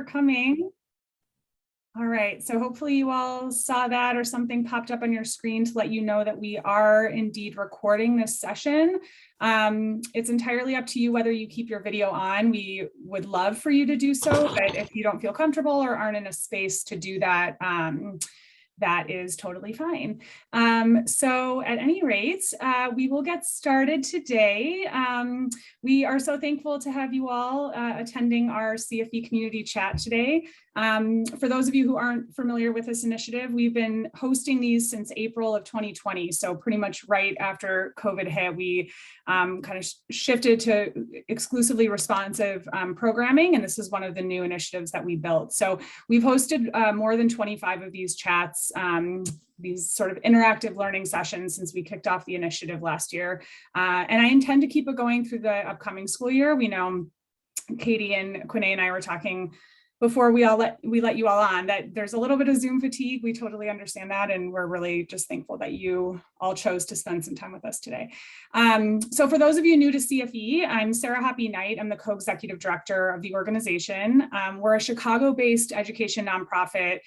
coming. All right, so hopefully you all saw that or something popped up on your screen to let you know that we are indeed recording this session. It's entirely up to you whether you keep your video on. We would love for you to do so, but if you don't feel comfortable or aren't in a space to do that, that is totally fine. So at any rate, we will get started today. We are so thankful to have you all attending our CFE community chat today. For those of you who aren't familiar with this initiative, we've been hosting these since April of 2020. So pretty much right after COVID hit, we kind of shifted to exclusively responsive programming. And this is one of the new initiatives that we built. So we've hosted more than 25 of these chats, these sort of interactive learning sessions since we kicked off the initiative last year. And I intend to keep it going through the upcoming school year. We know Katie and Quinae and I were talking before we let you all on that there's a little bit of Zoom fatigue. We totally understand that. And we're really just thankful that you all chose to spend some time with us today. So for those of you new to CFE, I'm Sarah Hoppy Knight. I'm the co-executive director of the organization. We're a Chicago-based education nonprofit.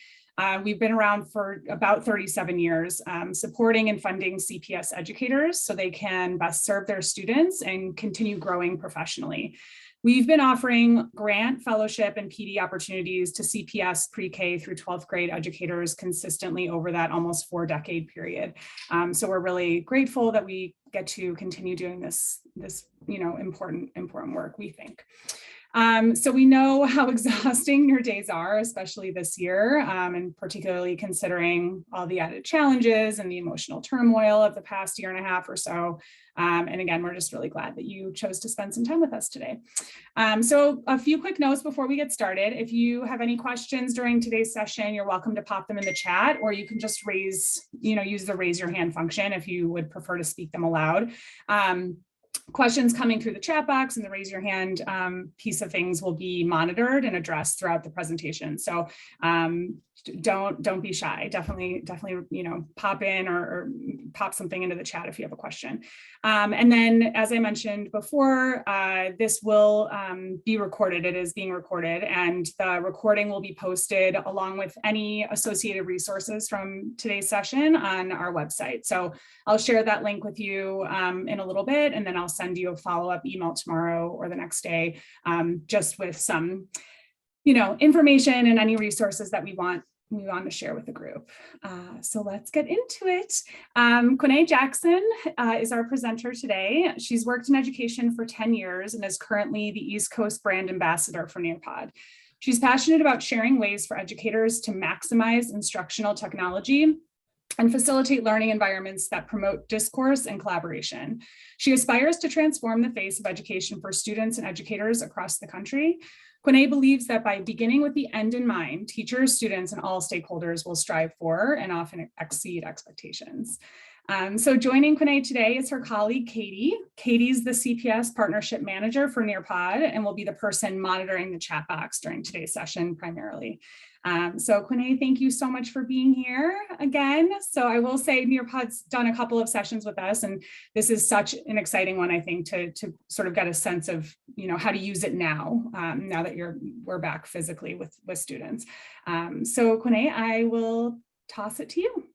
We've been around for about 37 years, supporting and funding CPS educators so they can best serve their students and continue growing professionally. We've been offering grant, fellowship, and PD opportunities to CPS pre-K through 12th grade educators consistently over that almost 4-decade period. So we're really grateful that we get to continue doing this important work, we think. So we know how exhausting your days are, especially this year, and particularly considering all the added challenges and the emotional turmoil of the past year and a half or so. And again, we're just really glad that you chose to spend some time with us today. So a few quick notes before we get started. If you have any questions during today's session, you're welcome to pop them in the chat, or you can just use the raise your hand function if you would prefer to speak them aloud. Questions coming through the chat box and the raise your hand piece of things will be monitored and addressed throughout the presentation. So don't be shy. Definitely, pop in or pop something into the chat if you have a question. And then, as I mentioned before, this will be recorded. It is being recorded, and the recording will be posted along with any associated resources from today's session on our website. So I'll share that link with you in a little bit, and then I'll send you a follow-up email tomorrow or the next day, just with some, information and any resources that we want to share with the group. So let's get into it. Quinae Jackson is our presenter today. She's worked in education for 10 years and is currently the East Coast brand ambassador for Nearpod. She's passionate about sharing ways for educators to maximize instructional technology and facilitate learning environments that promote discourse and collaboration. She aspires to transform the face of education for students and educators across the country. Quinae believes that by beginning with the end in mind, teachers, students, and all stakeholders will strive for and often exceed expectations. So joining Quinae today is her colleague, Katie. Katie's the CPS Partnership Manager for Nearpod and will be the person monitoring the chat box during today's session primarily. So Quinae, thank you so much for being here again. So I will say Nearpod's done a couple of sessions with us, and this is such an exciting one, I think, to sort of get a sense of, how to use it now, now that we're back physically with students. So Quinae, I will toss it to you.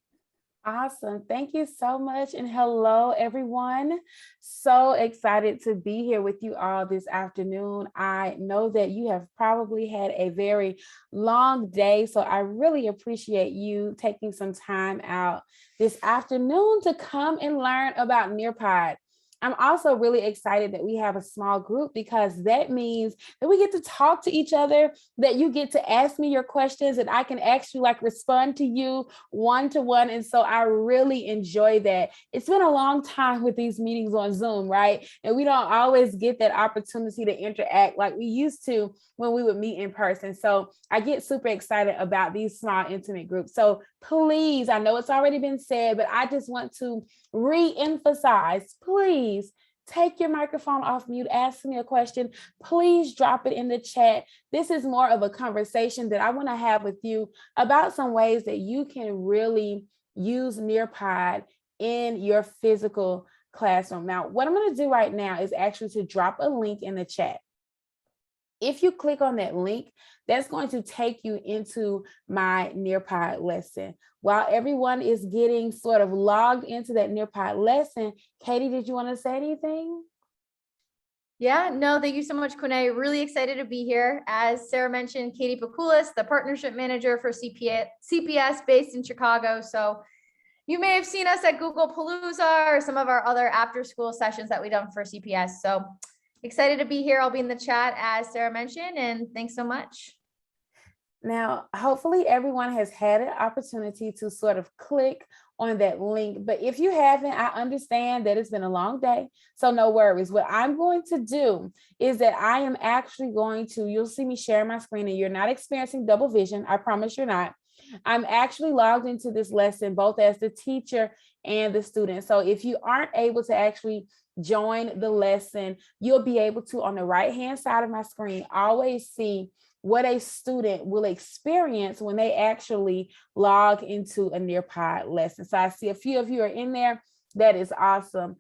Awesome. Thank you so much. And hello, everyone. So excited to be here with you all this afternoon. I know that you have probably had a very long day, so I really appreciate you taking some time out this afternoon to come and learn about Nearpod. I'm also really excited that we have a small group because that means that we get to talk to each other, that you get to ask me your questions and I can actually respond to you one-to-one. And so I really enjoy that. It's been a long time with these meetings on Zoom, right? And we don't always get that opportunity to interact like we used to when we would meet in person. So I get super excited about these small intimate groups. So please, I know it's already been said, but I just want to re-emphasize, please take your microphone off mute, ask me a question, please drop it in the chat. This is more of a conversation that I want to have with you about some ways that you can really use Nearpod in your physical classroom. Now, what I'm going to do right now is actually to drop a link in the chat. If you click on that link, that's going to take you into my Nearpod lesson. While everyone is getting sort of logged into that Nearpod lesson, Katie, did you want to say anything? Yeah, no, thank you so much, Quinay. Really excited to be here. As Sarah mentioned, Katie Pakulis, the partnership manager for CPS based in Chicago. So you may have seen us at Google Palooza or some of our other after school sessions that we've done for CPS. So excited to be here. I'll be in the chat as Sarah mentioned, and thanks so much. Now, hopefully everyone has had an opportunity to sort of click on that link, but if you haven't, I understand that it's been a long day, so no worries. What I'm going to do is that I am actually going to, you'll see me share my screen and you're not experiencing double vision. I promise you're not. I'm actually logged into this lesson both as the teacher and the student. So if you aren't able to actually join the lesson, you'll be able to, on the right-hand side of my screen, always see what a student will experience when they actually log into a Nearpod lesson. So I see a few of you are in there. That is awesome.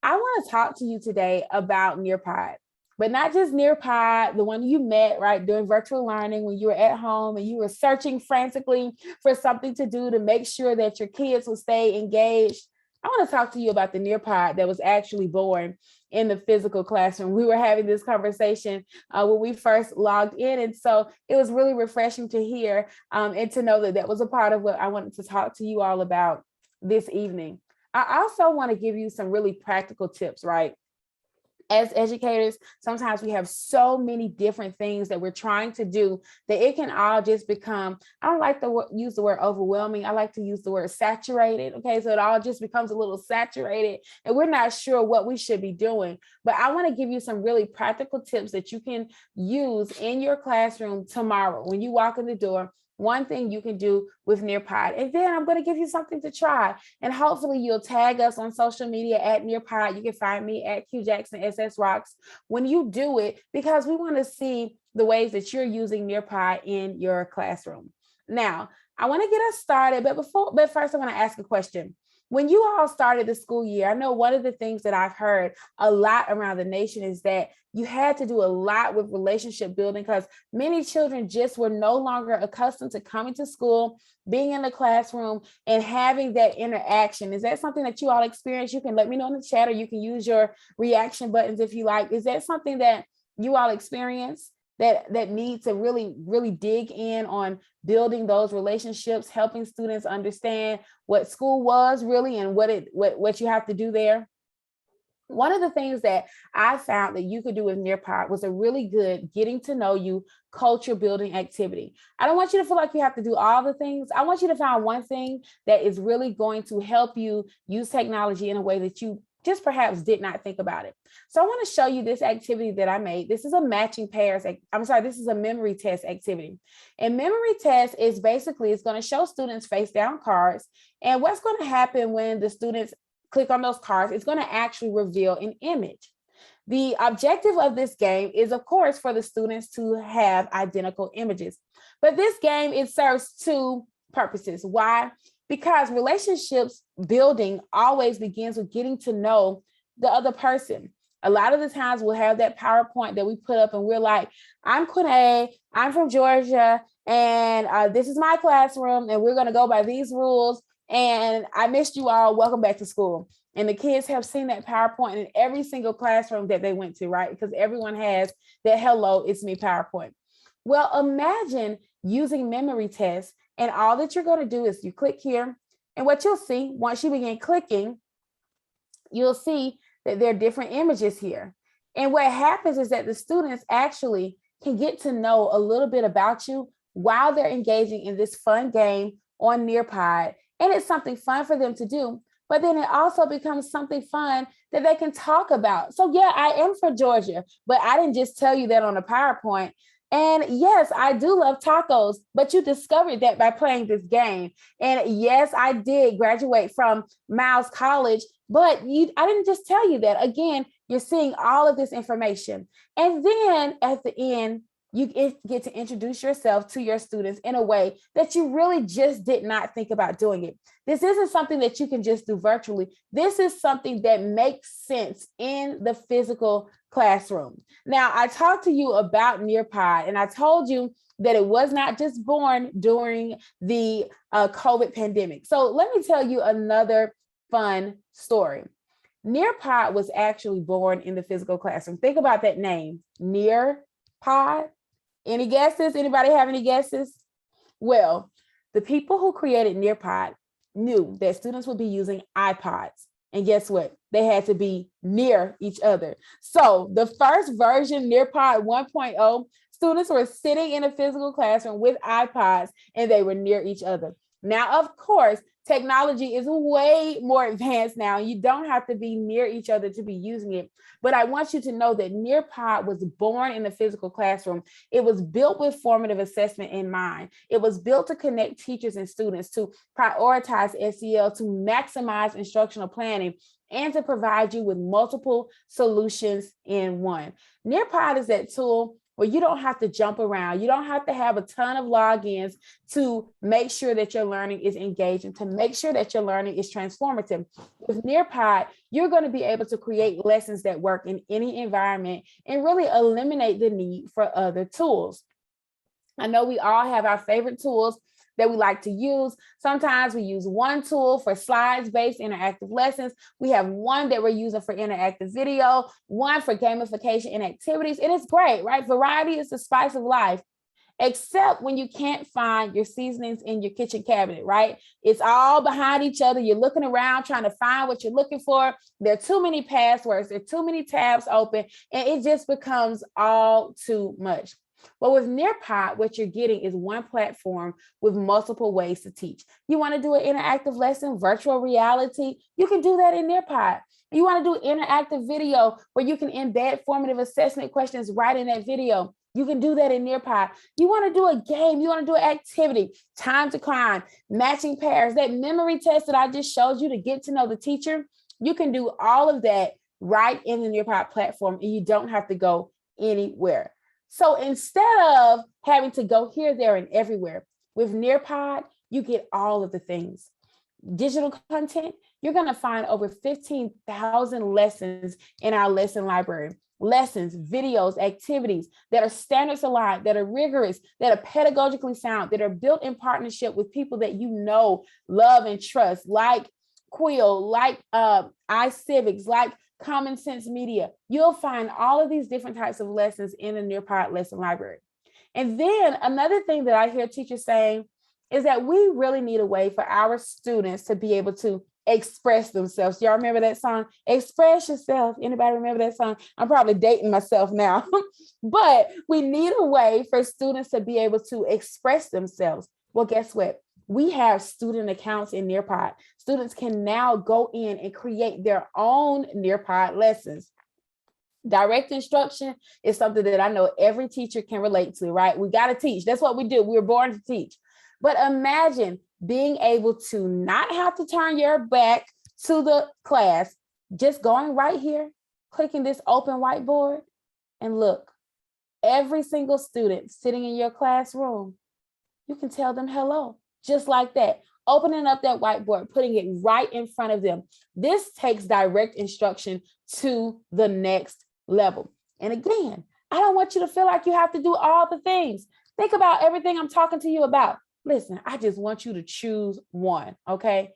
I want to talk to you today about Nearpod, but not just Nearpod, the one you met, right, during virtual learning when you were at home and you were searching frantically for something to do to make sure that your kids will stay engaged. I want to talk to you about the Nearpod that was actually born in the physical classroom. We were having this conversation when we first logged in. And so it was really refreshing to hear and to know that that was a part of what I wanted to talk to you all about this evening. I also want to give you some really practical tips, right? As educators, sometimes we have so many different things that we're trying to do that it can all just become, I don't like to use the word overwhelming. I like to use the word saturated. Okay, so it all just becomes a little saturated and we're not sure what we should be doing. But I want to give you some really practical tips that you can use in your classroom tomorrow when you walk in the door. One thing you can do with Nearpod. And then I'm going to give you something to try. And hopefully you'll tag us on social media at Nearpod. You can find me at Q Jackson SS Rocks when you do it, because we want to see the ways that you're using Nearpod in your classroom. Now, I want to get us started, but first I want to ask a question. When you all started the school year, I know one of the things that I've heard a lot around the nation is that you had to do a lot with relationship building because many children just were no longer accustomed to coming to school, being in the classroom, and having that interaction. Is that something that you all experience? You can let me know in the chat, or you can use your reaction buttons if you like. Is that something that you all experience? That need to really dig in on building those relationships, helping students understand what school was really and what you have to do there. One of the things that I found that you could do with Nearpod was a really good getting to know you culture building activity. I don't want you to feel like you have to do all the things. I want you to find one thing that is really going to help you use technology in a way that you just perhaps did not think about it. So I want to show you this activity that I made. This is a matching pairs. This is a memory test activity. And memory test is basically, it's going to show students face down cards. And what's going to happen when the students click on those cards, it's going to actually reveal an image. The objective of this game is, of course, for the students to have identical images. But this game, it serves two purposes. Why? Because relationships building always begins with getting to know the other person. A lot of the times we'll have that PowerPoint that we put up and we're like, I'm Quinay, I'm from Georgia, and this is my classroom, and we're going to go by these rules. And I missed you all. Welcome back to school. And the kids have seen that PowerPoint in every single classroom that they went to, right? Because everyone has that hello, it's me PowerPoint. Well, imagine using memory tests, and all that you're going to do is you click here, and what you'll see once you begin clicking, you'll see that there are different images here. And what happens is that the students actually can get to know a little bit about you while they're engaging in this fun game on Nearpod. And it's something fun for them to do, but then it also becomes something fun that they can talk about. So yeah, I am from Georgia, but I didn't just tell you that on a PowerPoint. And yes, I do love tacos, but you discovered that by playing this game. And yes, I did graduate from Miles College, but I didn't just tell you that. Again, you're seeing all of this information. And then at the end, you get to introduce yourself to your students in a way that you really just did not think about doing it. This isn't something that you can just do virtually. This is something that makes sense in the physical classroom. Now, I talked to you about Nearpod, and I told you that it was not just born during the COVID pandemic. So let me tell you another fun story. Nearpod was actually born in the physical classroom. Think about that name, Nearpod. Any guesses? Anybody have any guesses? Well, the people who created Nearpod knew that students would be using iPods. And guess what? They had to be near each other. So the first version, Nearpod 1.0, students were sitting in a physical classroom with iPods and they were near each other. Now, of course, technology is way more advanced now. You don't have to be near each other to be using it. But I want you to know that Nearpod was born in the physical classroom. It was built with formative assessment in mind. It was built to connect teachers and students, to prioritize SEL, to maximize instructional planning, and to provide you with multiple solutions in one. Nearpod is that tool where you don't have to jump around. You don't have to have a ton of logins to make sure that your learning is engaging, to make sure that your learning is transformative. With Nearpod, you're going to be able to create lessons that work in any environment and really eliminate the need for other tools. I know we all have our favorite tools that we like to use. Sometimes we use one tool for slides-based interactive lessons. We have one that we're using for interactive video, one for gamification and activities. And it's great, right? Variety is the spice of life, except when you can't find your seasonings in your kitchen cabinet, right? It's all behind each other. You're looking around trying to find what you're looking for. There are too many passwords. There are too many tabs open, and it just becomes all too much. But with Nearpod, what you're getting is one platform with multiple ways to teach. You want to do an interactive lesson, virtual reality, you can do that in Nearpod. You want to do interactive video where you can embed formative assessment questions right in that video. You can do that in Nearpod. You want to do a game, you want to do an activity, time to climb, matching pairs, that memory test that I just showed you to get to know the teacher. You can do all of that right in the Nearpod platform, and you don't have to go anywhere. So instead of having to go here, there, and everywhere, with Nearpod, you get all of the things. Digital content, you're going to find over 15,000 lessons in our lesson library. Lessons, videos, activities that are standards aligned, that are rigorous, that are pedagogically sound, that are built in partnership with people that you know, love, and trust, like Quill, like iCivics, like Common Sense Media. You'll find all of these different types of lessons in the Nearpod lesson library. And then another thing that I hear teachers saying is that we really need a way for our students to be able to express themselves. Y'all remember that song, Express Yourself? Anybody remember that song? I'm probably dating myself now, but we need a way for students to be able to express themselves. Well, guess what? We have student accounts in Nearpod. Students can now go in and create their own Nearpod lessons. Direct instruction is something that I know every teacher can relate to, right? We got to teach. That's what we do. We were born to teach. But imagine being able to not have to turn your back to the class, just going right here, clicking this open whiteboard, and look, every single student sitting in your classroom, you can tell them hello. Just like that, opening up that whiteboard, putting it right in front of them. This takes direct instruction to the next level. And again, I don't want you to feel like you have to do all the things. Think about everything I'm talking to you about. Listen, I just want you to choose one, okay?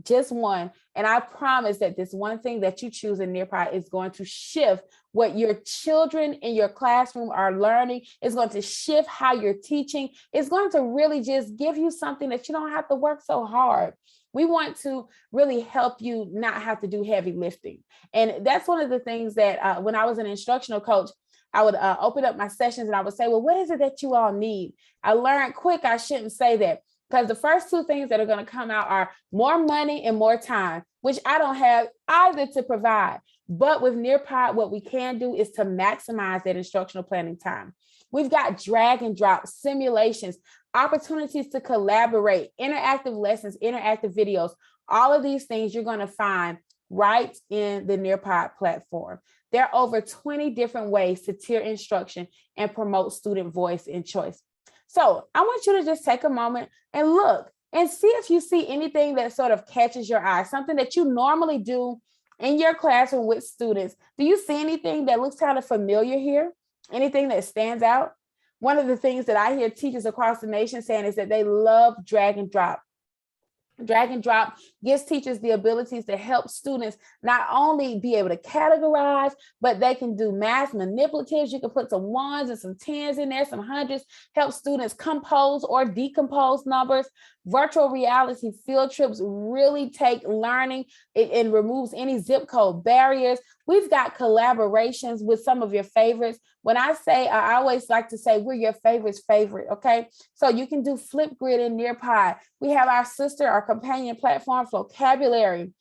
Just one. And I promise that this one thing that you choose in Nearpod is going to shift what your children in your classroom are learning. It's going to shift how you're teaching. It's going to really just give you something that you don't have to work so hard. We want to really help you not have to do heavy lifting. And that's one of the things that when I was an instructional coach, I would open up my sessions and I would say, well, what is it that you all need? I learned quick, I shouldn't say that, because the first two things that are going to come out are more money and more time, which I don't have either to provide. But with Nearpod, what we can do is to maximize that instructional planning time. We've got drag and drop simulations, opportunities to collaborate, interactive lessons, interactive videos. All of these things you're going to find right in the Nearpod platform. There are over 20 different ways to tier instruction and promote student voice and choice. So I want you to just take a moment and look and see if you see anything that sort of catches your eye, something that you normally do In your classroom with students, do you see anything that looks kind of familiar here? Anything that stands out? One of the things that I hear teachers across the nation saying is that they love drag and drop. Drag and drop gives teachers the abilities to help students not only be able to categorize, but they can do math manipulatives. You can put some ones and some tens in there, some hundreds, help students compose or decompose numbers. Virtual reality field trips really take learning and removes any zip code barriers. We've got collaborations with some of your favorites. When I say, I always like to say we're your favorite's favorite, okay? So you can do Flipgrid in Nearpod. We have our sister, our companion platform, Vocabulary.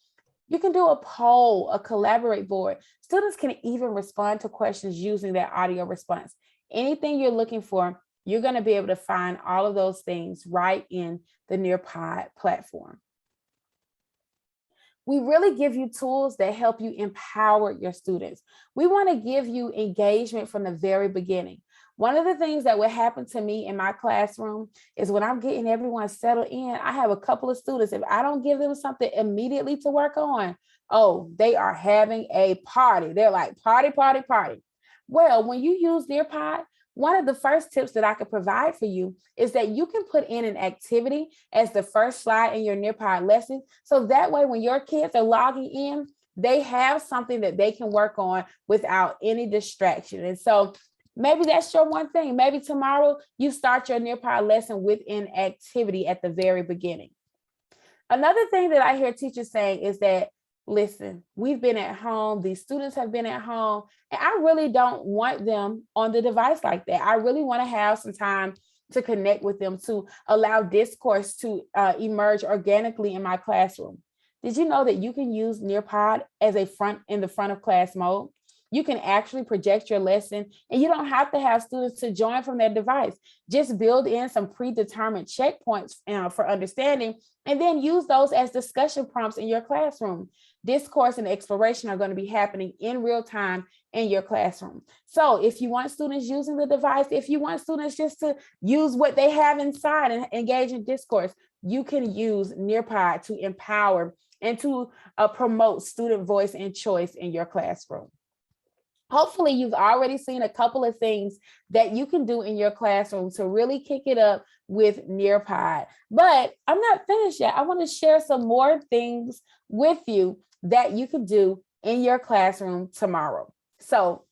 You can do a poll, a collaborate board. Students can even respond to questions using that audio response. Anything you're looking for, you're going to be able to find all of those things right in the Nearpod platform. We really give you tools that help you empower your students. We want to give you engagement from the very beginning. One of the things that would happen to me in my classroom is when I'm getting everyone settled in, I have a couple of students, if I don't give them something immediately to work on, oh, they are having a party. They're like, party, party, party. Well, when you use Nearpod, one of the first tips that I could provide for you is that you can put in an activity as the first slide in your Nearpod lesson. So that way, when your kids are logging in, they have something that they can work on without any distraction. And so maybe that's your one thing. Maybe tomorrow you start your Nearpod lesson with an activity at the very beginning. Another thing that I hear teachers saying is that, listen, we've been at home, these students have been at home, and I really don't want them on the device like that. I really want to have some time to connect with them, to allow discourse to emerge organically in my classroom. Did you know that you can use Nearpod as in the front of class mode? You can actually project your lesson, and you don't have to have students to join from their device. Just build in some predetermined checkpoints for understanding, and then use those as discussion prompts in your classroom. Discourse and exploration are going to be happening in real time in your classroom. So if you want students using the device, if you want students just to use what they have inside and engage in discourse, you can use Nearpod to empower and to promote student voice and choice in your classroom. Hopefully, you've already seen a couple of things that you can do in your classroom to really kick it up with Nearpod. But I'm not finished yet. I want to share some more things with you that you can do in your classroom tomorrow. So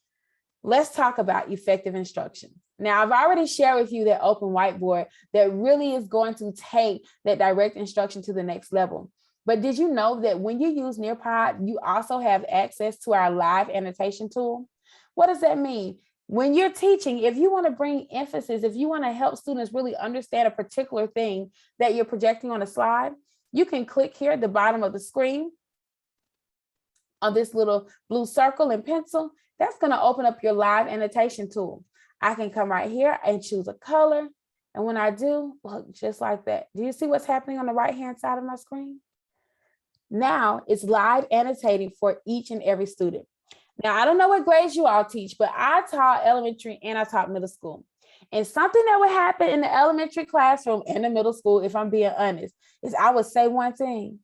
let's talk about effective instruction. Now, I've already shared with you that open whiteboard that really is going to take that direct instruction to the next level. But did you know that when you use Nearpod, you also have access to our live annotation tool? What does that mean? When you're teaching, if you want to bring emphasis, if you want to help students really understand a particular thing that you're projecting on a slide, you can click here at the bottom of the screen on this little blue circle and pencil. That's going to open up your live annotation tool. I can come right here and choose a color. And when I do, look, just like that. Do you see what's happening on the right-hand side of my screen? Now it's live annotating for each and every student. Now, I don't know what grades you all teach, but I taught elementary and I taught middle school. And something that would happen in the elementary classroom and the middle school, if I'm being honest, is I would say one thing,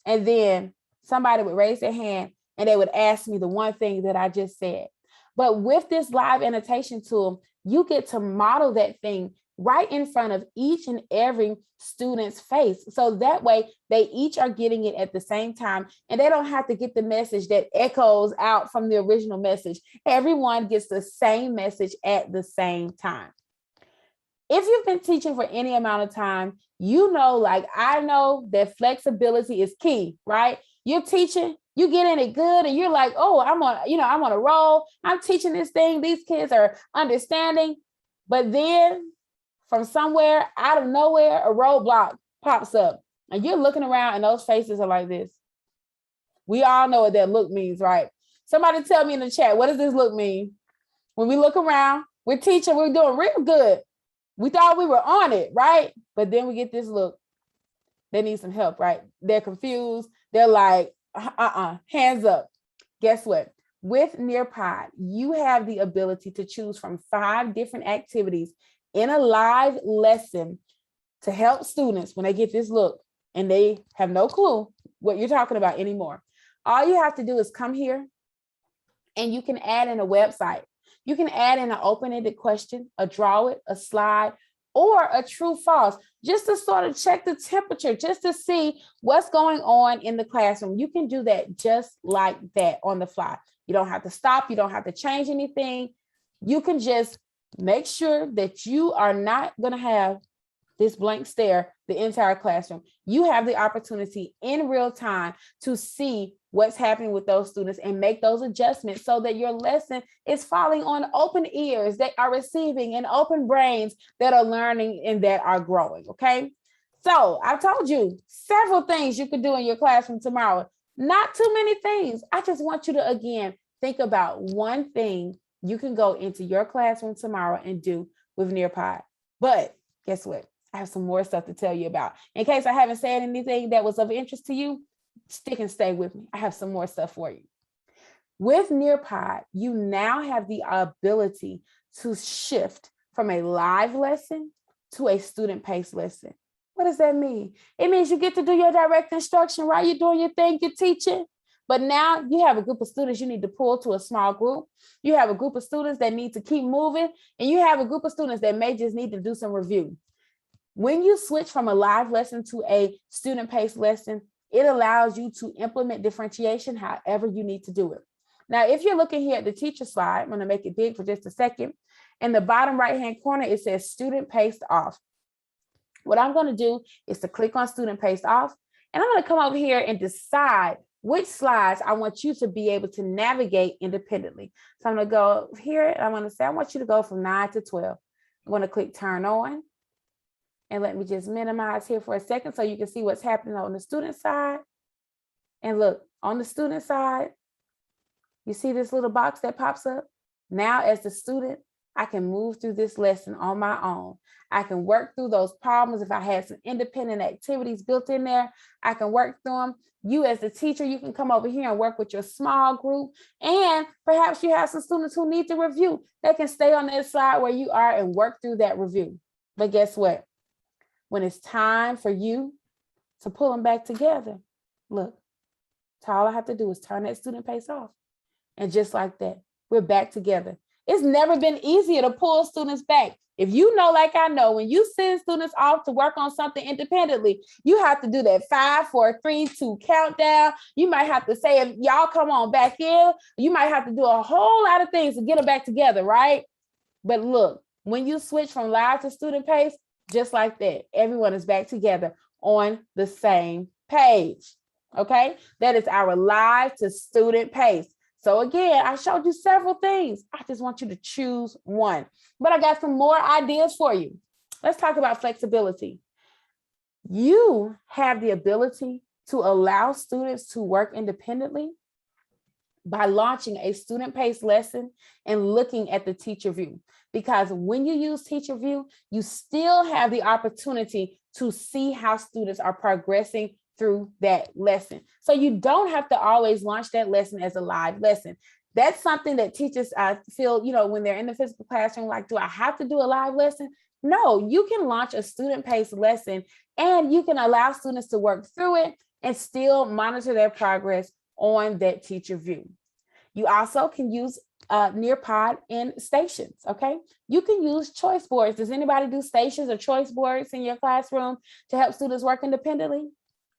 and then somebody would raise their hand and they would ask me the one thing that I just said. But with this live annotation tool, you get to model that thing right in front of each and every student's face. So that way they each are getting it at the same time, and they don't have to get the message that echoes out from the original message. Everyone gets the same message at the same time. If you've been teaching for any amount of time, you know, like I know, that flexibility is key, right? You're teaching, you get in it good, and you're like, oh, I'm on a roll. I'm teaching this thing. These kids are understanding. But then from somewhere out of nowhere, a roadblock pops up, and you're looking around and those faces are like this. We all know what that look means, right? Somebody tell me in the chat, what does this look mean? When we look around, we're teaching, we're doing real good. We thought we were on it, right? But then we get this look. They need some help, right? They're confused. They're like, hands up. Guess what? With Nearpod, you have the ability to choose from 5 different activities in a live lesson to help students when they get this look and they have no clue what you're talking about anymore. All you have to do is come here and you can add in a website. You can add in an open-ended question, a draw it, a slide, or a true false, just to sort of check the temperature, just to see what's going on in the classroom. You can do that just like that on the fly. You don't have to stop. You don't have to change anything. You can just make sure that you are not going to have this blank stare the entire classroom. You have the opportunity in real time to see what's happening with those students and make those adjustments so that your lesson is falling on open ears that are receiving and open brains that are learning and that are growing, okay? So I told you several things you could do in your classroom tomorrow. Not too many things. I just want you to, again, think about one thing you can go into your classroom tomorrow and do with Nearpod. But guess what? I have some more stuff to tell you about. In case I haven't said anything that was of interest to you, stick and stay with me. I have some more stuff for you. With Nearpod, you now have the ability to shift from a live lesson to a student-paced lesson. What does that mean? It means you get to do your direct instruction, right? You're doing your thing, you're teaching. But now you have a group of students you need to pull to a small group. You have a group of students that need to keep moving. And you have a group of students that may just need to do some review. When you switch from a live lesson to a student-paced lesson, it allows you to implement differentiation however you need to do it. Now, if you're looking here at the teacher slide, I'm going to make it big for just a second. In the bottom right-hand corner, it says student-paced off. What I'm going to do is to click on student-paced off, and I'm going to come over here and decide which slides I want you to be able to navigate independently. So I'm going to go here, and I'm going to say, I want you to go from 9 to 12. I'm going to click turn on. And let me just minimize here for a second so you can see what's happening on the student side. And look, on the student side, you see this little box that pops up? Now, as the student, I can move through this lesson on my own. I can work through those problems. If I had some independent activities built in there, I can work through them. You as the teacher, you can come over here and work with your small group. And perhaps you have some students who need to review. They can stay on that slide where you are and work through that review. But guess what? When it's time for you to pull them back together, look, all I have to do is turn that student pace off. And just like that, we're back together. It's never been easier to pull students back. If you know, like I know, when you send students off to work on something independently, you have to do that 5, 4, 3, 2 countdown. You might have to say, if y'all come on back in, you might have to do a whole lot of things to get them back together, right? But look, when you switch from live to student pace, just like that, everyone is back together on the same page, okay? That is our live to student pace. So again, I showed you several things. I just want you to choose one, but I got some more ideas for you. Let's talk about flexibility. You have the ability to allow students to work independently by launching a student-paced lesson and looking at the teacher view. Because when you use teacher view, you still have the opportunity to see how students are progressing through that lesson. So you don't have to always launch that lesson as a live lesson. That's something that teachers feel, when they're in the physical classroom, like, do I have to do a live lesson? No, you can launch a student-paced lesson and you can allow students to work through it and still monitor their progress on that teacher view. You also can use Nearpod in stations, okay? You can use choice boards. Does anybody do stations or choice boards in your classroom to help students work independently?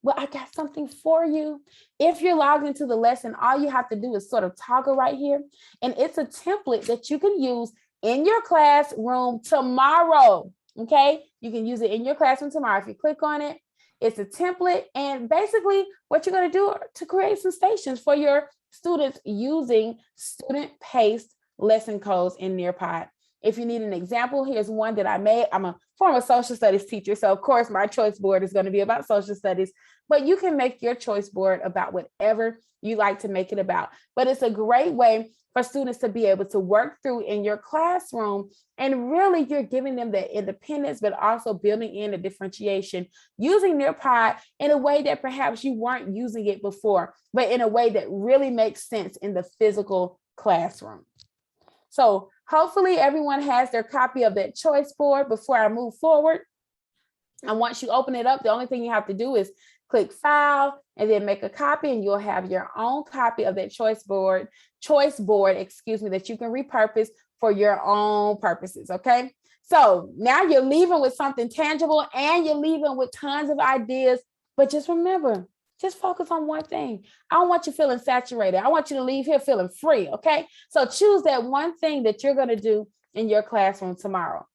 Well, I got something for you. If you're logged into the lesson, all you have to do is sort of toggle right here. And it's a template that you can use in your classroom tomorrow, okay? You can use it in your classroom tomorrow. If you click on it, it's a template. And basically what you're going to do to create some stations for your students using student-paced lesson codes in Nearpod. If you need an example, here's one that I made. I'm a former social studies teacher, so of course my choice board is going to be about social studies, but you can make your choice board about whatever you like to make it about. But it's a great way for students to be able to work through in your classroom, and really you're giving them the independence, but also building in the differentiation using Nearpod in a way that perhaps you weren't using it before, but in a way that really makes sense in the physical classroom. So hopefully everyone has their copy of that choice board before I move forward. And once you open it up, the only thing you have to do is click file, and then make a copy, and you'll have your own copy of that choice board, that you can repurpose for your own purposes, okay? So now you're leaving with something tangible and you're leaving with tons of ideas, but just remember, just focus on one thing. I don't want you feeling saturated. I want you to leave here feeling free, okay? So choose that one thing that you're gonna do in your classroom tomorrow.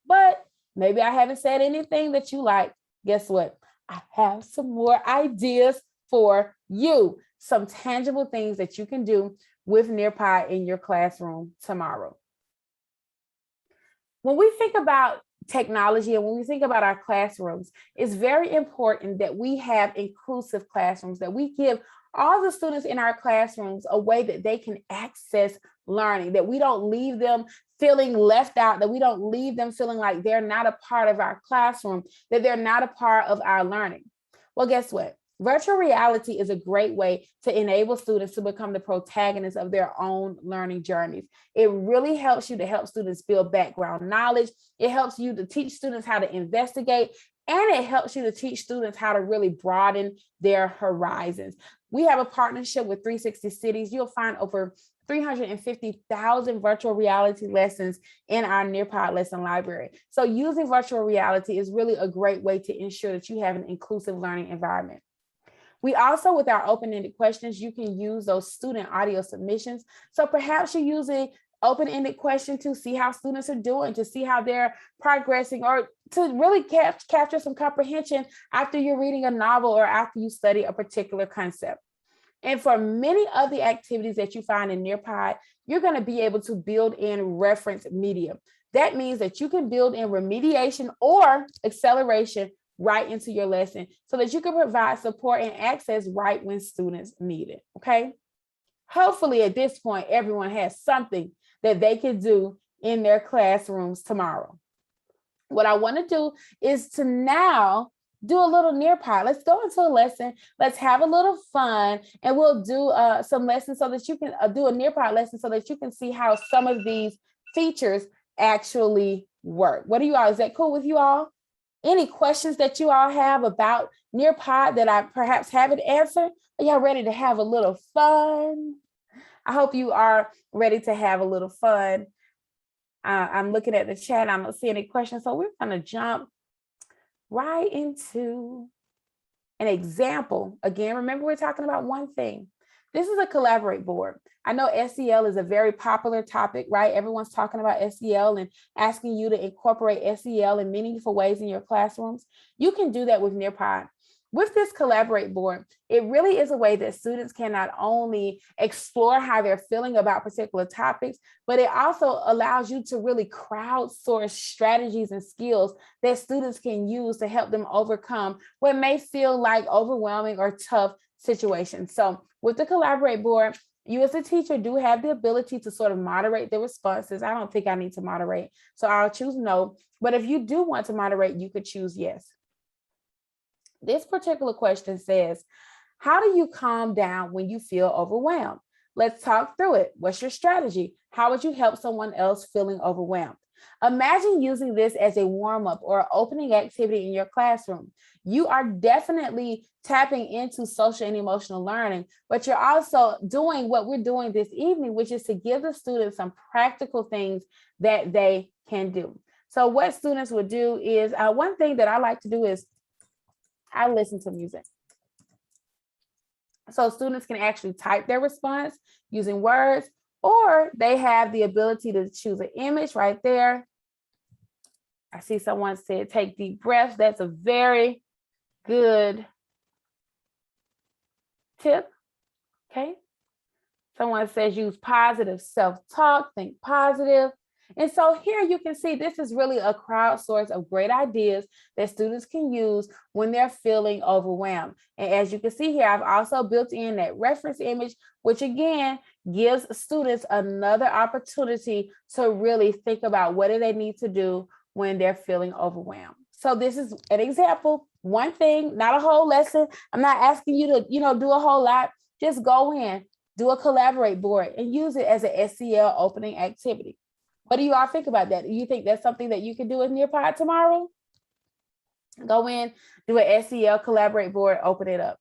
But maybe I haven't said anything that you like. Guess what? I have some more ideas for you. Some tangible things that you can do with Nearpod in your classroom tomorrow. When we think about technology and when we think about our classrooms, it's very important that we have inclusive classrooms, that we give all the students in our classrooms a way that they can access learning, that we don't leave them feeling left out, that we don't leave them feeling like they're not a part of our classroom, that they're not a part of our learning. Well, guess what? Virtual reality is a great way to enable students to become the protagonists of their own learning journeys. It really helps you to help students build background knowledge. It helps you to teach students how to investigate, and it helps you to teach students how to really broaden their horizons. We have a partnership with 360 Cities. You'll find over 350,000 virtual reality lessons in our Nearpod lesson library. So using virtual reality is really a great way to ensure that you have an inclusive learning environment. We also, with our open-ended questions, you can use those student audio submissions. So perhaps you're using open-ended question to see how students are doing, to see how they're progressing, or to really capture some comprehension after you're reading a novel or after you study a particular concept. And for many of the activities that you find in Nearpod, you're going to be able to build in reference media. That means that you can build in remediation or acceleration right into your lesson so that you can provide support and access right when students need it, okay? Hopefully at this point, everyone has something that they can do in their classrooms tomorrow. What I want to do is to now do a little Nearpod. Let's go into a lesson. Let's have a little fun, and we'll do some lessons so that you can do a Nearpod lesson so that you can see how some of these features actually work. What do you all, is that cool with you all? Any questions that you all have about Nearpod that I perhaps haven't answered? Are y'all ready to have a little fun? I hope you are ready to have a little fun. I'm looking at the chat. I don't see any questions. So we're going to jump right into an example. Again, remember, we're talking about one thing. This is a collaborate board. I know SEL is a very popular topic, right? Everyone's talking about SEL and asking you to incorporate SEL in meaningful ways in your classrooms. You can do that with Nearpod. With this collaborate board, it really is a way that students can not only explore how they're feeling about particular topics, but it also allows you to really crowdsource strategies and skills that students can use to help them overcome what may feel like overwhelming or tough situations. So with the collaborate board, you as a teacher do have the ability to sort of moderate the responses. I don't think I need to moderate, so I'll choose no. But if you do want to moderate, you could choose yes. This particular question says, how do you calm down when you feel overwhelmed? Let's talk through it. What's your strategy? How would you help someone else feeling overwhelmed? Imagine using this as a warm-up or opening activity in your classroom. You are definitely tapping into social and emotional learning, but you're also doing what we're doing this evening, which is to give the students some practical things that they can do. So what students would do is, one thing that I like to do is I listen to music. So students can actually type their response using words, or they have the ability to choose an image right there. I see someone said, take deep breaths. That's a very good tip, okay? Someone says use positive self-talk, think positive. And so here you can see this is really a crowdsource of great ideas that students can use when they're feeling overwhelmed. And as you can see here, I've also built in that reference image, which again gives students another opportunity to really think about what do they need to do when they're feeling overwhelmed. So this is an example, one thing, not a whole lesson. I'm not asking you to, do a whole lot. Just go in, do a collaborate board and use it as an SEL opening activity. What do you all think about that? Do you think that's something that you can do with Nearpod tomorrow? Go in, do an SEL Collaborate board, open it up.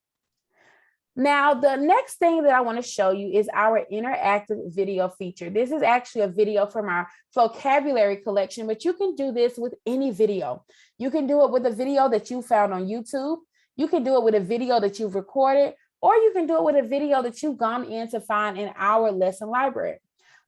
Now, the next thing that I want to show you is our interactive video feature. This is actually a video from our vocabulary collection, but you can do this with any video. You can do it with a video that you found on YouTube. You can do it with a video that you've recorded, or you can do it with a video that you've gone in to find in our lesson library.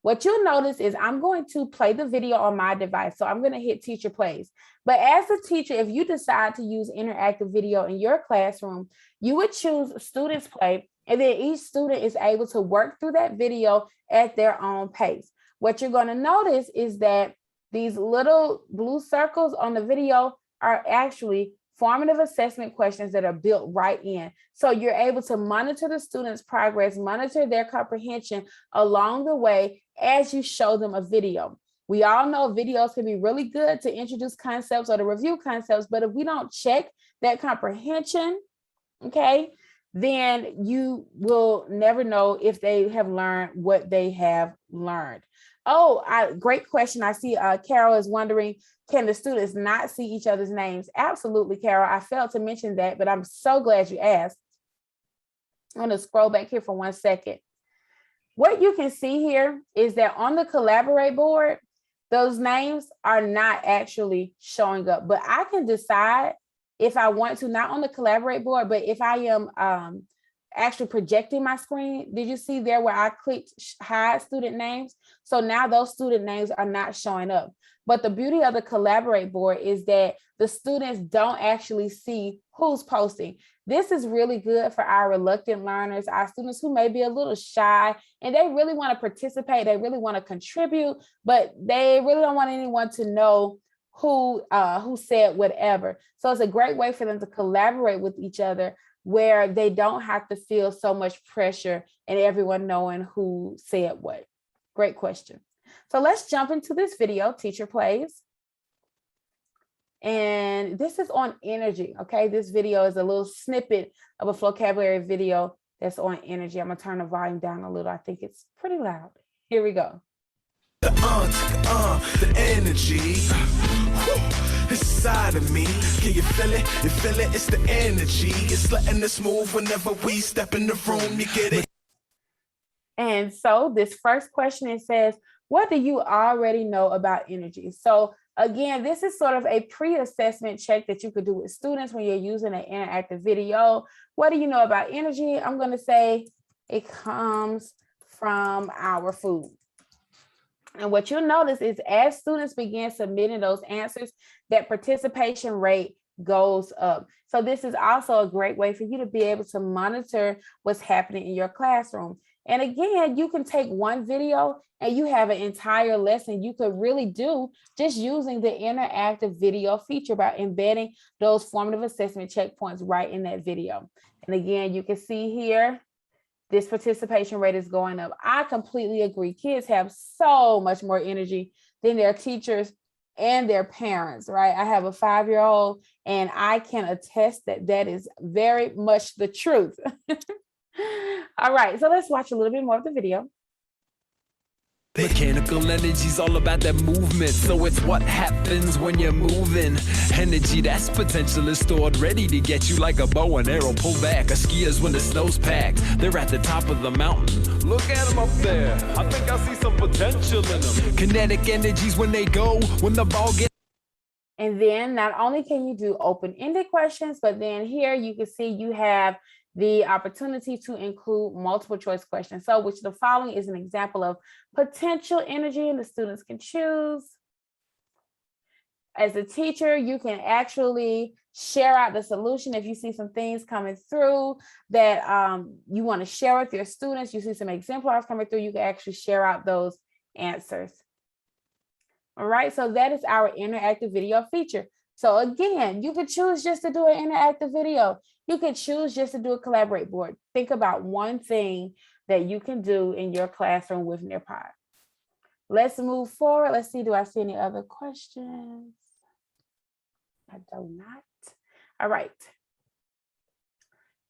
What you'll notice is I'm going to play the video on my device. So I'm going to hit teacher plays. But as a teacher, if you decide to use interactive video in your classroom, you would choose students play, and then each student is able to work through that video at their own pace. What you're going to notice is that these little blue circles on the video are actually formative assessment questions that are built right in. So you're able to monitor the students' progress, monitor their comprehension along the way as you show them a video. We all know videos can be really good to introduce concepts or to review concepts, but if we don't check that comprehension, okay, then you will never know if they have learned what they have learned. Oh, great question. I see Carol is wondering, can the students not see each other's names? Absolutely, Carol. I failed to mention that, but I'm so glad you asked. I'm going to scroll back here for 1 second. What you can see here is that on the Collaborate board, those names are not actually showing up, but I can decide if I want to, not on the Collaborate board, but if I am actually projecting my screen. Did you see there where I clicked hide student names? So now those student names are not showing up. But the beauty of the Collaborate board is that the students don't actually see who's posting. This is really good for our reluctant learners, our students who may be a little shy and they really want to participate, they really want to contribute, but they really don't want anyone to know who said whatever. So it's a great way for them to collaborate with each other where they don't have to feel so much pressure and everyone knowing who said what. Great question. So let's jump into this video, teacher plays. And this is on energy, okay? This video is a little snippet of a vocabulary video that's on energy. I'm gonna turn the volume down a little. I think it's pretty loud. Here we go. The energy inside of me. Can you feel it? You feel it? It's the energy. It's letting us move whenever we step in the room. You get it? And so this first question, it says, what do you already know about energy? So again, this is sort of a pre-assessment check that you could do with students when you're using an interactive video. What do you know about energy? I'm going to say it comes from our food. And what you'll notice is as students begin submitting those answers, that participation rate goes up. So this is also a great way for you to be able to monitor what's happening in your classroom. And again, you can take one video and you have an entire lesson you could really do just using the interactive video feature by embedding those formative assessment checkpoints right in that video. And again, you can see here, this participation rate is going up. I completely agree. Kids have so much more energy than their teachers and their parents, right? I have a 5-year-old and I can attest that that is very much the truth. All right, so let's watch a little bit more of the video. Mechanical energy's all about that movement, so it's what happens when you're moving. Energy that's potential is stored ready to get you like a bow and arrow pull back. A skier's when the snow's packed, they're at the top of the mountain. Look at them up there, I think I see some potential in them. Kinetic energies when they go, when the ball gets. And then not only can you do open-ended questions, but then here you can see you have the opportunity to include multiple choice questions. So which the following is an example of potential energy, and the students can choose. As a teacher, you can actually share out the solution. If you see some things coming through that you want to share with your students, you see some exemplars coming through, you can actually share out those answers. All right, so that is our interactive video feature. So again, you could choose just to do an interactive video. You could choose just to do a Collaborate board. Think about one thing that you can do in your classroom with Nearpod. Let's move forward. Let's see, do I see any other questions? I do not. All right.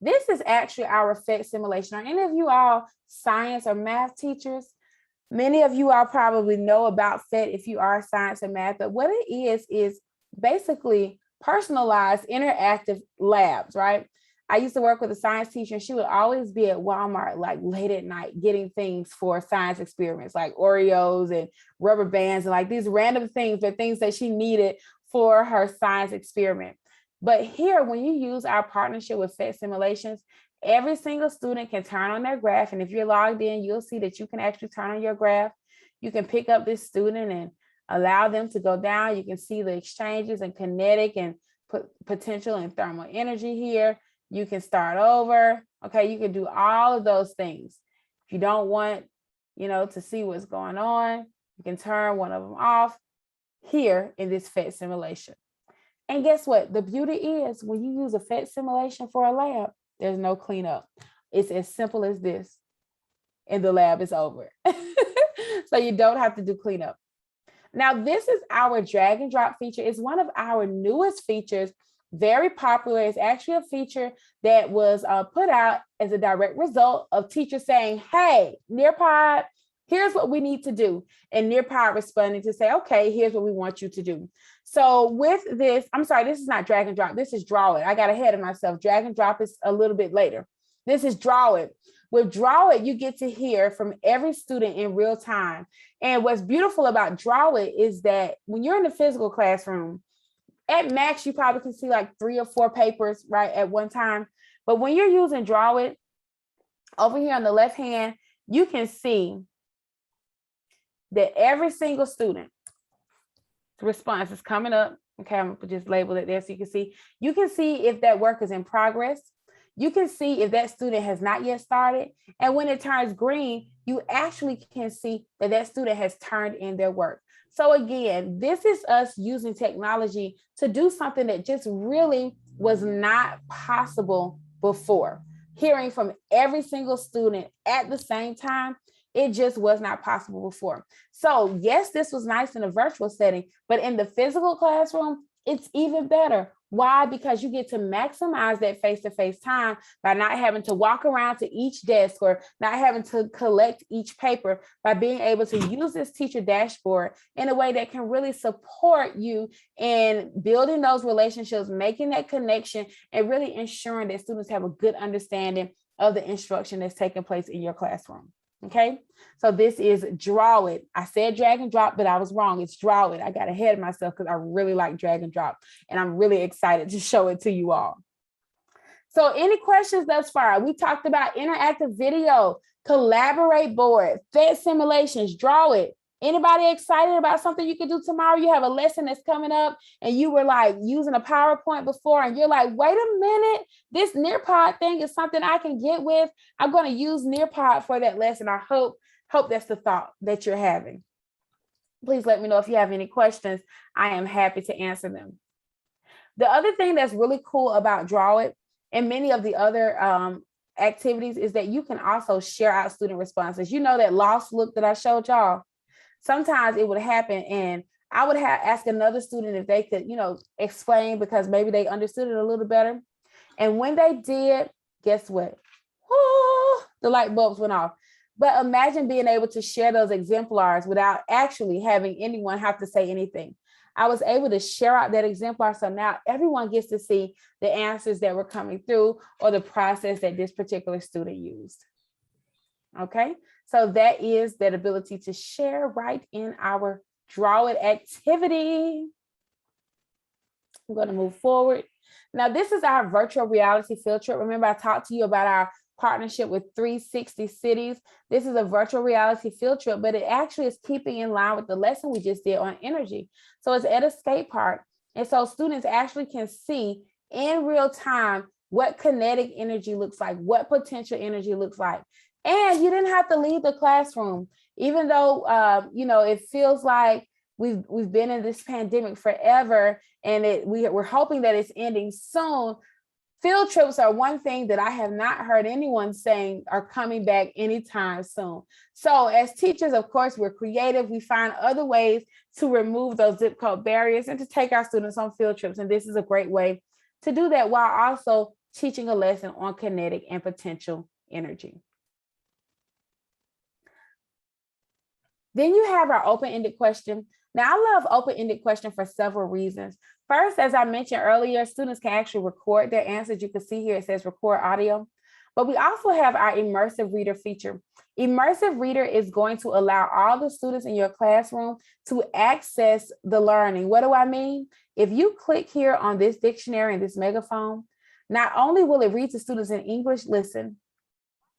This is actually our PhET simulation. Are any of you all science or math teachers? Many of you all probably know about PhET if you are science or math, but what it is basically personalized interactive labs, right? I used to work with a science teacher, and she would always be at Walmart like late at night getting things for science experiments like Oreos and rubber bands and like these random things, but things that she needed for her science experiment. But here, when you use our partnership with PhET Simulations, every single student can turn on their graph. And if you're logged in, you'll see that you can actually turn on your graph. You can pick up this student and allow them to go down. You can see the exchanges and kinetic and potential and thermal energy here. You can start over. Okay, you can do all of those things. If you don't want, to see what's going on, you can turn one of them off here in this PhET simulation. And guess what? The beauty is when you use a PhET simulation for a lab, there's no cleanup. It's as simple as this, and the lab is over. So you don't have to do cleanup. Now, this is our drag and drop feature. It's one of our newest features, very popular. It's actually a feature that was put out as a direct result of teachers saying, hey, Nearpod, here's what we need to do. And Nearpod responding to say, okay, here's what we want you to do. So with this, I'm sorry, this is not drag and drop. This is draw it. I got ahead of myself. Drag and drop is a little bit later. This is draw it. With draw it, you get to hear from every student in real time. And what's beautiful about draw it is that when you're in the physical classroom, at max, you probably can see like 3 or 4 papers, right, at one time. But when you're using draw it, over here on the left hand, you can see that every single student response is coming up. Okay, I'm gonna just label it there so you can see. You can see if that work is in progress. You can see if that student has not yet started. And when it turns green, you actually can see that that student has turned in their work. So again, this is us using technology to do something that just really was not possible before. Hearing from every single student at the same time, it just was not possible before. So yes, this was nice in a virtual setting, but in the physical classroom, it's even better. Why? Because you get to maximize that face-to-face time by not having to walk around to each desk or not having to collect each paper, by being able to use this teacher dashboard in a way that can really support you in building those relationships, making that connection, and really ensuring that students have a good understanding of the instruction that's taking place in your classroom. Okay, so this is draw it. I said drag and drop, but I was wrong. It's draw it. I got ahead of myself because I really like drag and drop, and I'm really excited to show it to you all. So any questions thus far? We talked about interactive video, collaborate board, PhET simulations, draw it. Anybody excited about something you can do tomorrow? You have a lesson that's coming up and you were like using a PowerPoint before and you're like, wait a minute, this Nearpod thing is something I can get with. I'm going to use Nearpod for that lesson. I hope that's the thought that you're having. Please let me know if you have any questions. I am happy to answer them. The other thing that's really cool about Draw It and many of the other activities is that you can also share out student responses. You know that lost look that I showed y'all? Sometimes it would happen and I would ask another student if they could, explain because maybe they understood it a little better. And when they did, guess what? Oh, the light bulbs went off. But imagine being able to share those exemplars without actually having anyone have to say anything. I was able to share out that exemplar. So now everyone gets to see the answers that were coming through or the process that this particular student used. Okay, so that is that ability to share right in our Draw It activity. I'm going to move forward. Now, this is our virtual reality field trip. Remember, I talked to you about our partnership with 360 cities. This is a virtual reality field trip, but it actually is keeping in line with the lesson we just did on energy. So it's at a skate park. And so students actually can see in real time what kinetic energy looks like, what potential energy looks like. And you didn't have to leave the classroom, even though, it feels like we've been in this pandemic forever and we're hoping that it's ending soon. Field trips are one thing that I have not heard anyone saying are coming back anytime soon. So as teachers, of course, we're creative. We find other ways to remove those zip code barriers and to take our students on field trips. And this is a great way to do that while also teaching a lesson on kinetic and potential energy. Then you have our open-ended question. Now, I love open-ended question for several reasons. First, as I mentioned earlier, students can actually record their answers. You can see here, it says record audio. But we also have our immersive reader feature. Immersive reader is going to allow all the students in your classroom to access the learning. What do I mean? If you click here on this dictionary and this megaphone, not only will it read to students in English, listen.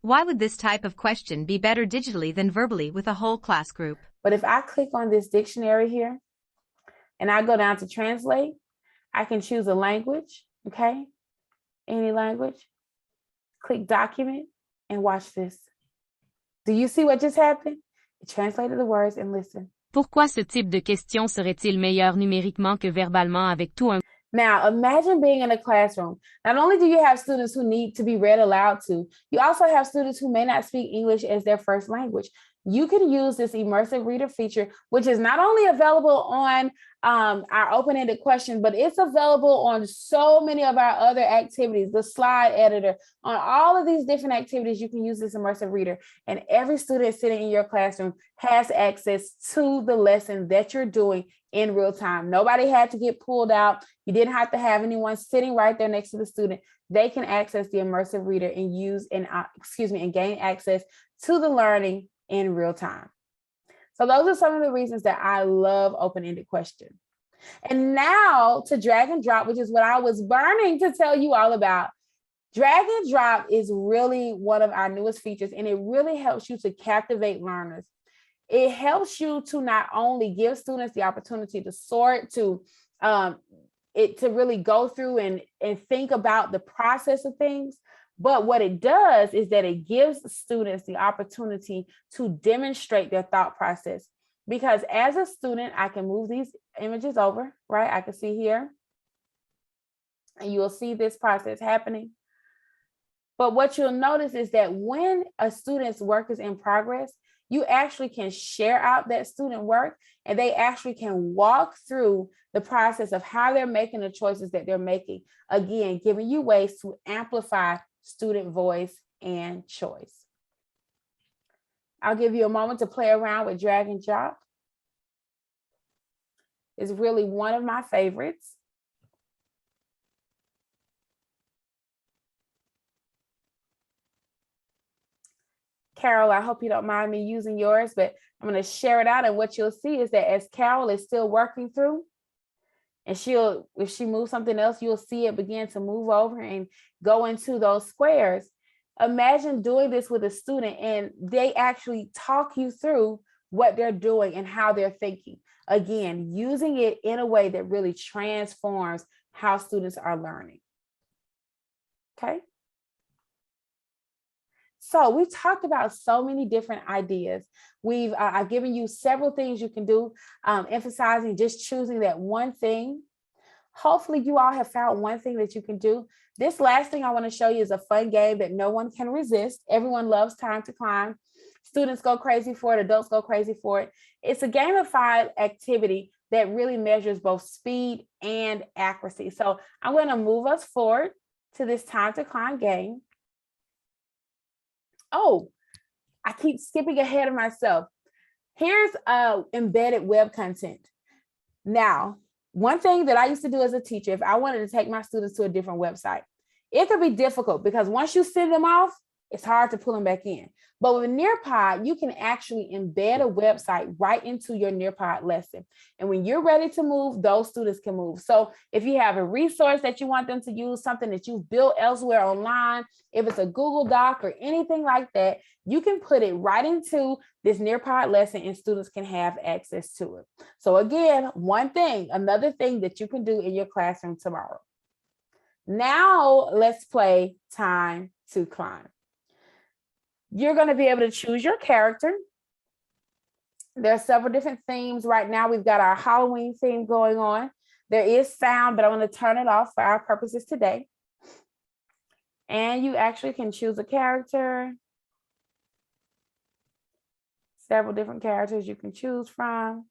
Why would this type of question be better digitally than verbally with a whole class group? But if I click on this dictionary here and I go down to translate, I can choose a language, okay? Any language. Click document and watch this. Do you see what just happened? It translated the words and listen. Pourquoi ce type de question serait-il meilleur numériquement que verbalement avec tout un... Now, imagine being in a classroom. Not only do you have students who need to be read aloud to, you also have students who may not speak English as their first language. You can use this immersive reader feature, which is not only available on our open-ended question, but it's available on so many of our other activities, the slide editor, on all of these different activities, you can use this immersive reader. And every student sitting in your classroom has access to the lesson that you're doing in real time. Nobody had to get pulled out. You didn't have to have anyone sitting right there next to the student. They can access the immersive reader and use and gain access to the learning in real time. So those are some of the reasons that I love open-ended question. And now to drag and drop, which is what I was burning to tell you all about. Drag and drop is really one of our newest features, and it really helps you to captivate learners. It helps you to not only give students the opportunity to sort, to really go through and think about the process of things. But what it does is that it gives students the opportunity to demonstrate their thought process. Because as a student, I can move these images over, right? I can see here, and you will see this process happening. But what you'll notice is that when a student's work is in progress, you actually can share out that student work, and they actually can walk through the process of how they're making the choices that they're making. Again, giving you ways to amplify student voice and choice. I'll give you a moment to play around with drag and drop. It's really one of my favorites. Carol, I hope you don't mind me using yours, but I'm going to share it out. And what you'll see is that as Carol is still working through, and if she moves something else, you'll see it begin to move over and go into those squares. Imagine doing this with a student and they actually talk you through what they're doing and how they're thinking. Again, using it in a way that really transforms how students are learning. Okay. So we talked about so many different ideas. I've given you several things you can do, emphasizing just choosing that one thing. Hopefully you all have found one thing that you can do. This last thing I want to show you is a fun game that no one can resist. Everyone loves Time to Climb. Students go crazy for it, adults go crazy for it. It's a gamified activity that really measures both speed and accuracy. So I'm going to move us forward to this Time to Climb game. Oh, I keep skipping ahead of myself. Here's embedded web content. Now, one thing that I used to do as a teacher, if I wanted to take my students to a different website, it could be difficult because once you send them off, it's hard to pull them back in. But with Nearpod, you can actually embed a website right into your Nearpod lesson. And when you're ready to move, those students can move. So if you have a resource that you want them to use, something that you've built elsewhere online, if it's a Google Doc or anything like that, you can put it right into this Nearpod lesson and students can have access to it. So again, another thing that you can do in your classroom tomorrow. Now let's play Time to Climb. You're going to be able to choose your character. There are several different themes. Right now, we've got our Halloween theme going on. There is sound, but I'm going to turn it off for our purposes today. And you actually can choose a character. Several different characters you can choose from.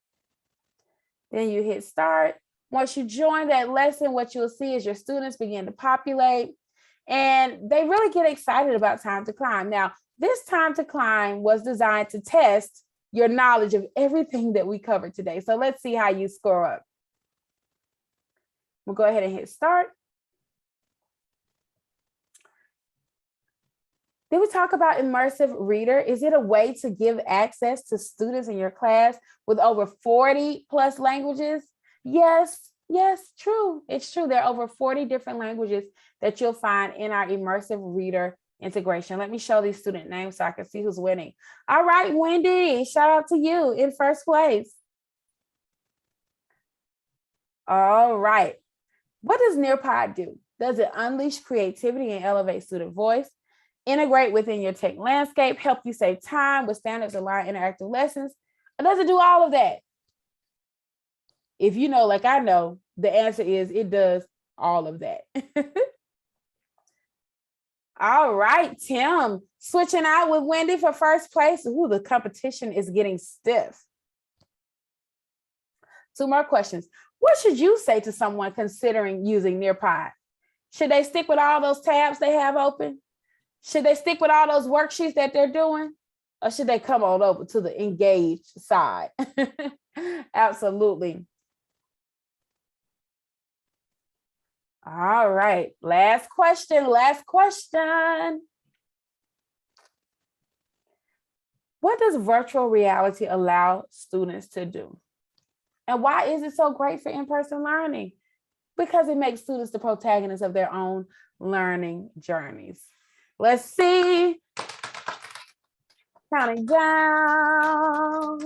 Then you hit start. Once you join that lesson, what you'll see is your students begin to populate. And they really get excited about Time to Climb. Now, this Time to Climb was designed to test your knowledge of everything that we covered today. So let's see how you score up. We'll go ahead and hit start. Did we talk about immersive reader? Is it a way to give access to students in your class with over 40 plus languages? Yes, true. It's true. There are over 40 different languages that you'll find in our immersive reader integration. Let me show these student names so I can see who's winning. All right, Wendy, shout out to you in first place. All right. What does Nearpod do? Does it unleash creativity and elevate student voice, integrate within your tech landscape, help you save time with standards aligned interactive lessons? Or does it do all of that? If you know, like I know, the answer is it does all of that. All right, Tim, switching out with Wendy for first place. Ooh, the competition is getting stiff. 2 more questions. What should you say to someone considering using Nearpod? Should they stick with all those tabs they have open? Should they stick with all those worksheets that they're doing? Or should they come on over to the engaged side? Absolutely. All right, last question. What does virtual reality allow students to do? And why is it so great for in-person learning? Because it makes students the protagonists of their own learning journeys. Let's see. Counting down.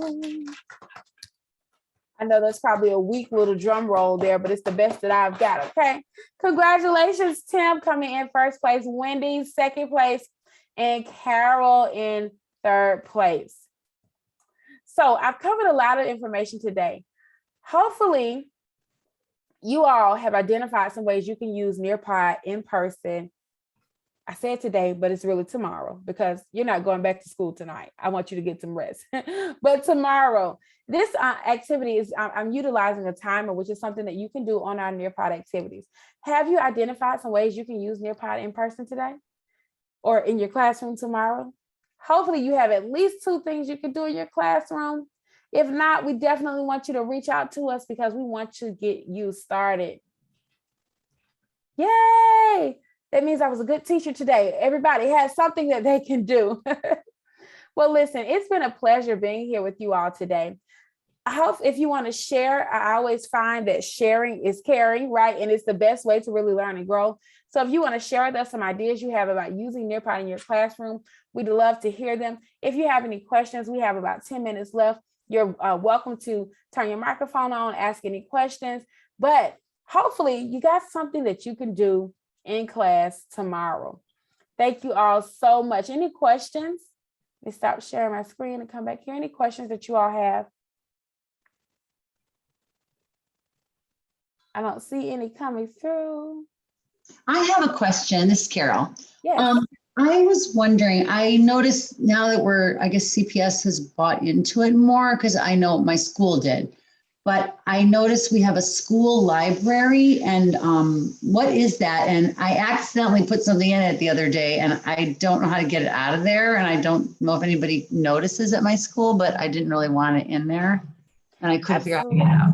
I know that's probably a weak little drum roll there, but it's the best that I've got, okay? Congratulations, Tim, coming in first place, Wendy, second place, and Carol in third place. So I've covered a lot of information today. Hopefully, you all have identified some ways you can use Nearpod in person. I said today, but it's really tomorrow because you're not going back to school tonight. I want you to get some rest. But tomorrow, this activity is, I'm utilizing a timer, which is something that you can do on our Nearpod activities. Have you identified some ways you can use Nearpod in person today or in your classroom tomorrow? Hopefully you have at least 2 things you can do in your classroom. If not, we definitely want you to reach out to us because we want to get you started. Yay! That means I was a good teacher today. Everybody has something that they can do. Well, listen, it's been a pleasure being here with you all today. I hope if you want to share, I always find that sharing is caring, right? And it's the best way to really learn and grow. So if you want to share with us some ideas you have about using Nearpod in your classroom, we'd love to hear them. If you have any questions, we have about 10 minutes left. You're welcome to turn your microphone on, ask any questions, but hopefully you got something that you can do in class tomorrow. Thank you all so much. Any questions? Let me stop sharing my screen and come back here. Any questions that you all have? I don't see any coming through. I have a question. This is Carol. Yes. I was wondering, I noticed now that I guess CPS has bought into it more because I know my school did, but I noticed we have a school library and what is that? And I accidentally put something in it the other day and I don't know how to get it out of there. And I don't know if anybody notices at my school, but I didn't really want it in there and I couldn't figure out how to get it out.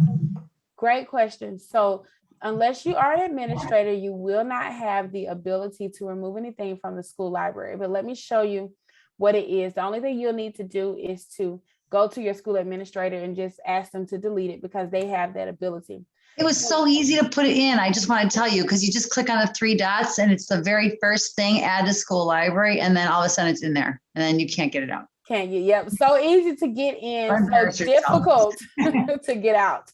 Great question. So unless you are an administrator, you will not have the ability to remove anything from the school library. But let me show you what it is. The only thing you'll need to do is to go to your school administrator and just ask them to delete it because they have that ability. It was so easy to put it in. I just want to tell you, because you just click on the 3 dots and it's the very first thing, add to school library, and then all of a sudden it's in there and then you can't get it out. Can you? Yep. So easy to get in, so difficult to get out.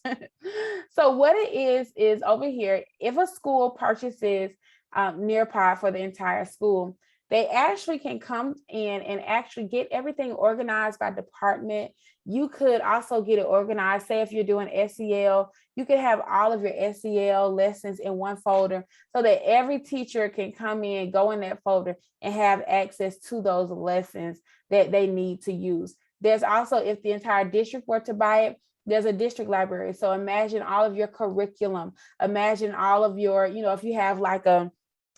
So what it is over here, if a school purchases Nearpod for the entire school, they actually can come in and actually get everything organized by department. You could also get it organized. Say if you're doing SEL, you could have all of your SEL lessons in one folder so that every teacher can come in, go in that folder and have access to those lessons that they need to use. There's also, if the entire district were to buy it, there's a district library. So imagine all of your curriculum, imagine all of your, if you have like an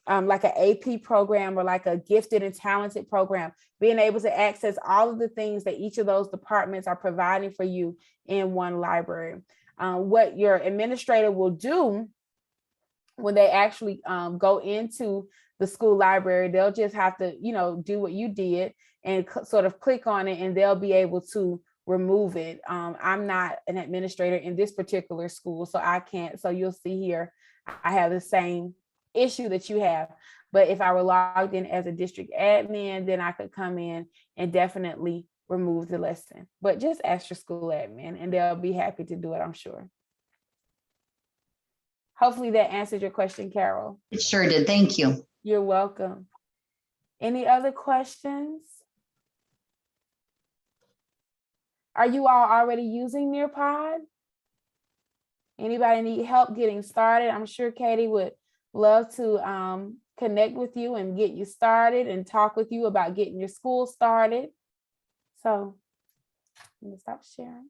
AP program or like a gifted and talented program, being able to access all of the things that each of those departments are providing for you in one library. What your administrator will do when they actually go into the school library, they'll just have to, do what you did and sort of click on it, and they'll be able to remove it. I'm not an administrator in this particular school, so I can't. So you'll see here, I have the same issue that you have. But if I were logged in as a district admin, then I could come in and definitely remove the lesson. But just ask your school admin and they'll be happy to do it, I'm sure. Hopefully that answered your question, Carol. It sure did. Thank you. You're welcome. Any other questions? Are you all already using Nearpod? Anybody need help getting started? I'm sure Katie would love to connect with you and get you started and talk with you about getting your school started. So let me stop sharing.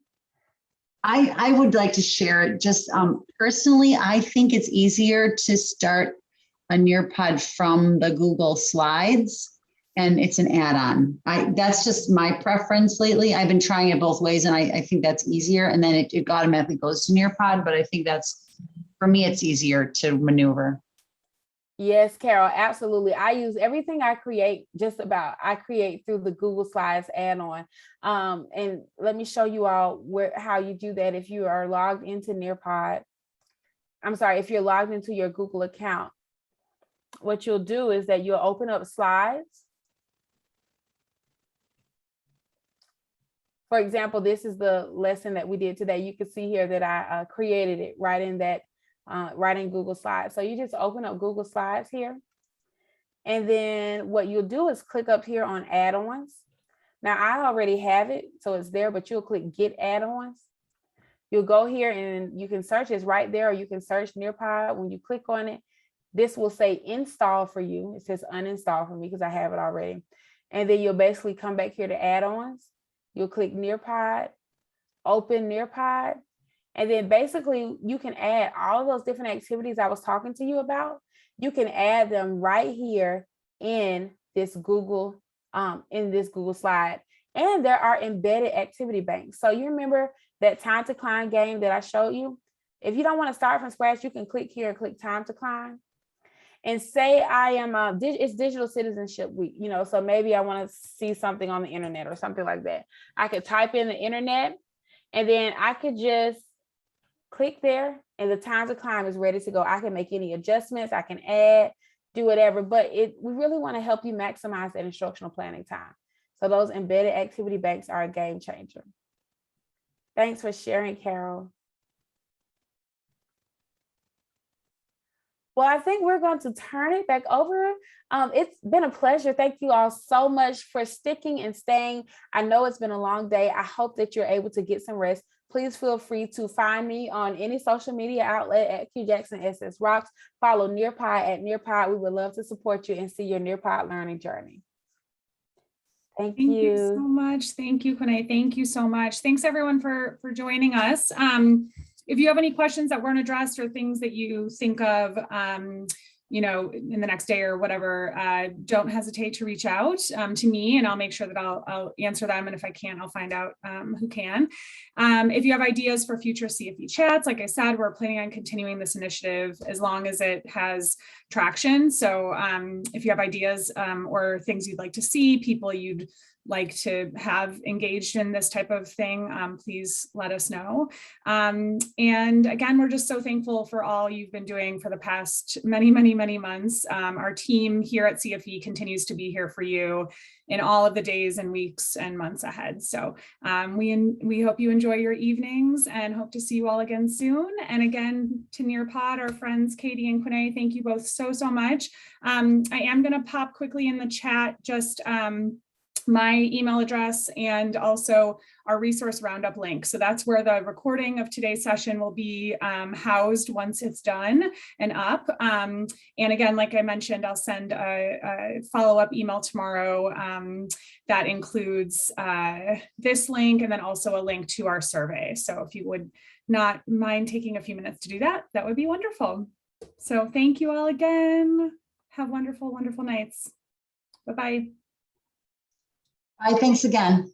I would like to share it. Just personally, I think it's easier to start a Nearpod from the Google Slides, and it's an add-on. That's just my preference lately. I've been trying it both ways, and I think that's easier. And then it automatically goes to Nearpod, but I think that's, for me, it's easier to maneuver. Yes, Carol, absolutely. I use everything I create, I create through the Google Slides add-on. And let me show you all how you do that if you are logged into Nearpod. I'm sorry, if you're logged into your Google account. What you'll do is that you'll open up Slides. For example, this is the lesson that we did today. You can see here that I created it right in Google Slides. So you just open up Google Slides here. And then what you'll do is click up here on add-ons. Now I already have it, so it's there, but you'll click get add-ons. You'll go here and you can search, it's right there, or you can search Nearpod. When you click on it, this will say install for you. It says uninstall for me because I have it already. And then you'll basically come back here to add-ons. You'll click Nearpod, open Nearpod. And then basically you can add all of those different activities I was talking to you about. You can add them right here in this Google slide. And there are embedded activity banks. So you remember that time to climb game that I showed you? If you don't want to start from scratch, you can click here and click time to climb. And say I am it's Digital Citizenship Week, so maybe I want to see something on the internet or something like that. I could type in the internet, and then I could just click there, and the time to climb is ready to go. I can make any adjustments, I can add, do whatever, but we really want to help you maximize that instructional planning time. So those embedded activity banks are a game changer. Thanks for sharing, Carol. Well, I think we're going to turn it back over. It's been a pleasure. Thank you all so much for sticking and staying. I know it's been a long day. I hope that you're able to get some rest. Please feel free to find me on any social media outlet at Q Jackson SS Rocks. Follow Nearpod at Nearpod. We would love to support you and see your Nearpod learning journey. Thank you so much. Thank you, Quinae. Thank you so much. Thanks everyone for joining us. If you have any questions that weren't addressed or things that you think of, in the next day or whatever, don't hesitate to reach out to me, and I'll make sure that I'll answer them. And if I can't, I'll find out who can. If you have ideas for future CFE chats, like I said, we're planning on continuing this initiative as long as it has traction. So if you have ideas or things you'd like to see, people you'd like to have engaged in this type of thing, please let us know. And again, we're just so thankful for all you've been doing for the past many, many, many months. Our team here at CFE continues to be here for you in all of the days and weeks and months ahead. So we hope you enjoy your evenings and hope to see you all again soon. And again, to Nearpod, our friends Katie and Quinae, thank you both so much. I am going to pop quickly in the chat just my email address and also our resource roundup link. So that's where the recording of today's session will be housed once it's done and up. And again, like I mentioned, I'll send a follow-up email tomorrow that includes this link and then also a link to our survey. So if you would not mind taking a few minutes to do that, that would be wonderful. So thank you all again. Have wonderful, wonderful nights. Bye-bye. Bye, thanks again.